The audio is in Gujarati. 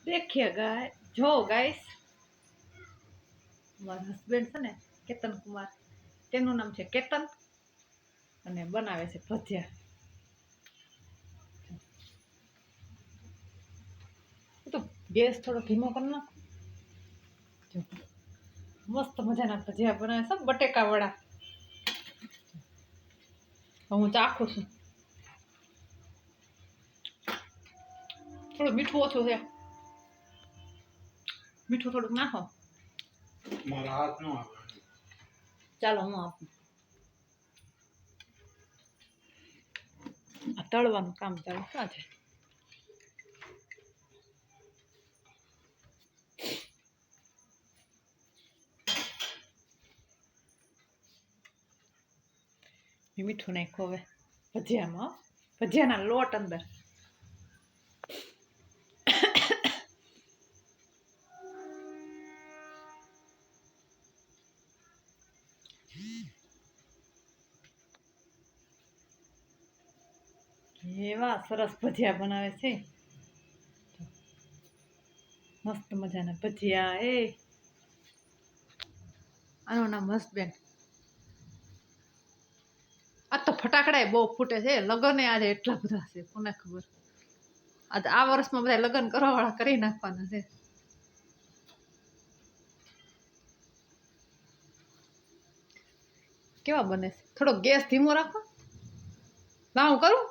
देखिएगा जो गाइस મારા હસબન્ડ છે ને કેતન કુમાર, તેનું નામ છે કેતન અને બનાવે છે ભજીયા. તો ગેસ થોડો ધીમો કરી નાખો. મસ્ત મજાના ભજીયા બનાવે છે બટેકા વડા. હું ચાખું છું. થોડું મીઠું ઓછું છે, મીઠું થોડુંક નાખો. મારા હાથ નો આવે. ચાલો હું આપું. આ તળવાનું કામ ચાલુ ક્યાં છે? મીઠું નાખો હવે ભજીયામાં. ભજીયાના લોટ અંદર. એવા સરસ ભજીયા બનાવે છે, મસ્ત મજાના ભજીયા. આનું નામ હસબેન્ડ. આ તો ફટાકડા બહુ ફૂટે છે. લગ્ન આજે એટલા બધા છે, કોને ખબર. આજે આ વર્ષમાં બધા લગ્ન કરવા વાળા કરી નાખવાના છે. કેવા બને છે? થોડો ગેસ ધીમો રાખો. ના હું કરું.